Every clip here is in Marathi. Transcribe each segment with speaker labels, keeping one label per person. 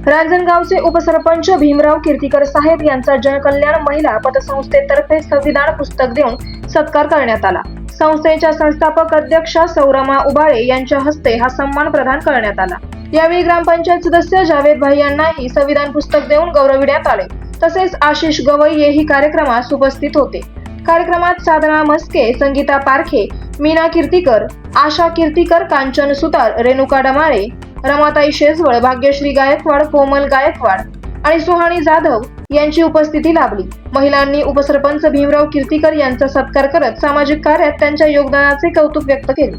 Speaker 1: रांजणगावचे उपसरपंच भीमराव कीर्तिकर साहेब यांचा जनकल्याण महिला पतसंस्थेतर्फे संविधान पुस्तक देऊन सत्कार करण्यात आला। संस्थेच्या संस्थापक अध्यक्षा सौरमा उबाळे यांच्या हस्ते हा सन्मान प्रदान करण्यात आला। यावेळी ग्रामपंचायत सदस्य जावेद भाई यांनाही संविधान पुस्तक देऊन गौरविण्यात आले। तसेच आशिष गवई हेही कार्यक्रमास उपस्थित होते। कार्यक्रमात साधना मस्के, संगीता पारखे, मीना कीर्तिकर, आशा कीर्तिकर, कांचन सुतार, रेणुका डमाळे, रमाताई शेजवळ, भाग्यश्री गायकवाड, कोमल गायकवाड आणि सुहाणी जाधव यांची उपस्थिती लाभली। महिलांनी उपसरपंच भीमराव कीर्तिकर यांचा सत्कार करत सामाजिक कार्यात त्यांच्या योगदानाचे कौतुक व्यक्त केले।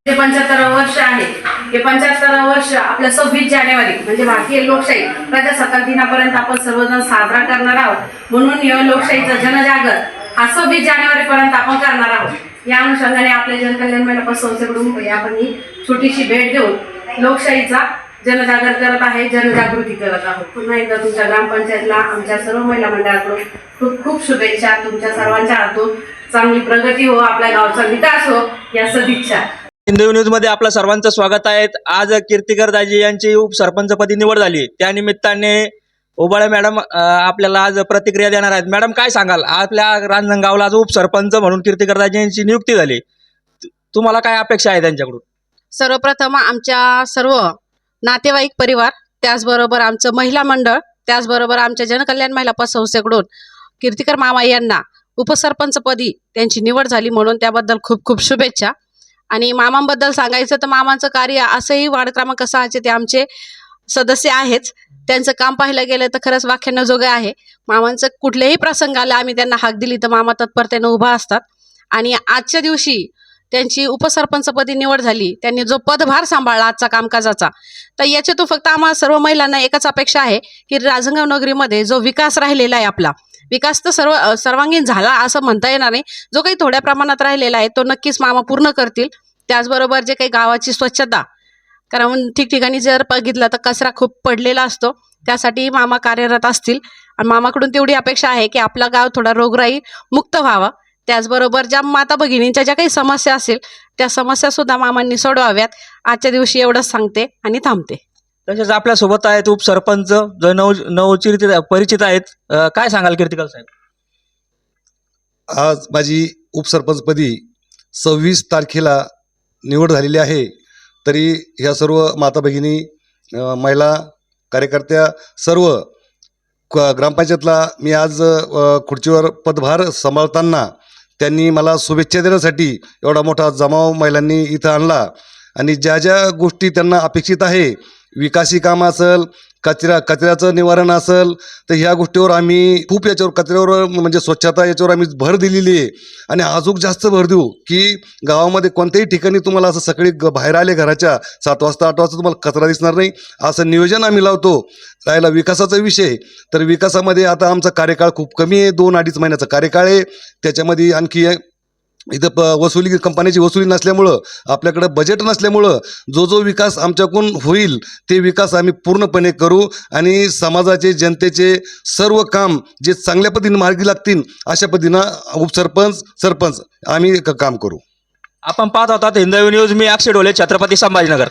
Speaker 2: 75 वर्ष आहे। हे 75 वर्ष आपल्या 26 जानेवारी म्हणजे भारतीय लोकशाही प्रजासत्ताक दिनापर्यंत आपण सर्वजण साजरा करणार आहोत। म्हणून या लोकशाहीचा जनजागर हा 26 जानेवारी पर्यंत आपण करणार आहोत। या अनुषंगाने आपल्या जनकल्याण महिला पतसंस्थेकडून आपण ही छोटीशी भेट देऊन लोकशाहीचा जनजागर करत आहे, जनजागृती करत आहोत। पुन्हा एकदा तुमच्या ग्रामपंचायतला आमच्या सर्व महिला मंडळाकडून खूप खूप शुभेच्छा। तुमच्या सर्वांच्या हातून चांगली प्रगती हो, आपल्या गावचा विकास हो या सदिच्छा।
Speaker 3: हिंदू न्यूज मध्ये आपलं सर्वांचं स्वागत आहे। आज कीर्तिकर दाजी यांची उपसरपंचपदी निवड झाली, त्या निमित्ताने उबाळे मॅडम आपल्याला आज प्रतिक्रिया देणार आहेत। मॅडम, काय सांगाल? आपल्या रांजणगावला आज उपसरपंच म्हणून कीर्तिकर दाजी यांची नियुक्ती झाली, तुम्हाला काय अपेक्षा आहे त्यांच्याकडून?
Speaker 4: सर्वप्रथम आमच्या सर्व नातेवाईक परिवार, त्याचबरोबर आमचं महिला मंडळ, त्याचबरोबर आमच्या जनकल्याण महिला पतसंस्थेकडून कीर्तिकर मामा यांना उपसरपंचपदी त्यांची निवड झाली, म्हणून त्याबद्दल खूप खूप शुभेच्छा। आणि मामांबद्दल सांगायचं तर मामांचं कार्य असंही वार्ड क्रमांक 6चे ते आमचे सदस्य आहेच। त्यांचं काम पाहिलं गेलं तर खरंच वाख्यानजोगं आहे। मामांचं कुठल्याही प्रसंग आला आम्ही त्यांना हाक दिली तर मामा तत्परतेनं उभा असतात। आणि आजच्या दिवशी त्यांची उपसरपंचपदी निवड झाली, त्यांनी जो पदभार सांभाळला आजचा कामकाजाचा, तर याच्यातून फक्त आम्हाला सर्व महिलांना एकच अपेक्षा आहे की रांजणगाव नगरीमध्ये जो विकास राहिलेला आहे, आपला विकास तर सर्वांगीण झाला असं म्हणता येणार नाही, जो काही थोड्या प्रमाणात राहिलेला आहे तो नक्कीच मामा पूर्ण करतील। त्याचबरोबर जे काही गावाची स्वच्छता, कारण ठिकठिकाणी जर बघितलं तर कचरा खूप पडलेला असतो, त्यासाठी मामा कार्यरत असतील। आणि मामाकडून तेवढी अपेक्षा आहे की आपला गाव थोडा रोगराई मुक्त व्हावा। त्याचबरोबर ज्या माता भगिनींच्या ज्या काही समस्या असेल त्या समस्या सुद्धा मामांनी सोडवाव्यात। आजच्या एवढंच सांगते आणि थांबते।
Speaker 3: तसेच आपल्या सोबत आहेत उपसरपंच जो नवचिरित परिचित आहेत, काय सांगाल कीर्तिकर साहेब?
Speaker 5: आज माझी उपसरपंचपदी 26 तारखेला निवड झालेली आहे, तरी ह्या सर्व माता भगिनी, महिला कार्यकर्त्या, सर्व ग्रामपंचायतला मी आज खुर्चीवर पदभार सांभाळताना त्यांनी मला शुभेच्छा देण्यासाठी एवढा मोठा जमाव महिलांनी इथं आणला। आणि ज्या ज्या गोष्टी त्यांना अपेक्षित आहे, विकासी काम असेल, कचऱ्याचं निवारण असेल, तर ह्या गोष्टीवर आम्ही खूप याच्यावर कचऱ्यावर म्हणजे स्वच्छता याच्यावर आम्ही भर दिलेली आहे। आणि अजून जास्त भर देऊ की गावामध्ये कोणत्याही ठिकाणी तुम्हाला असं सकाळी बाहेर आले घराच्या 7 वाजता 8 वाजता तुम्हाला कचरा दिसणार नाही, असं नियोजन आम्ही लावतो। राहिला विकासाचा विषय, तर विकासामध्ये आता आमचा कार्यकाळ खूप कमी आहे, 2-2.5 महिन्याचा कार्यकाळ आहे। त्याच्यामध्ये आणखी इथं कंपनीची वसुली नसल्यामुळं, आपल्याकडे बजेट नसल्यामुळं जो विकास आमच्याकडून होईल ते विकास आम्ही पूर्णपणे करू। आणि समाजाचे, जनतेचे सर्व काम जे चांगल्या पद्धतीने मार्गी लागतील अशा पद्धतीनं उपसरपंच, सरपंच आम्ही काम करू।
Speaker 3: आपण पाहत होतात हिंदू न्यूज, मी अक्षय ढोले, छत्रपती संभाजीनगर।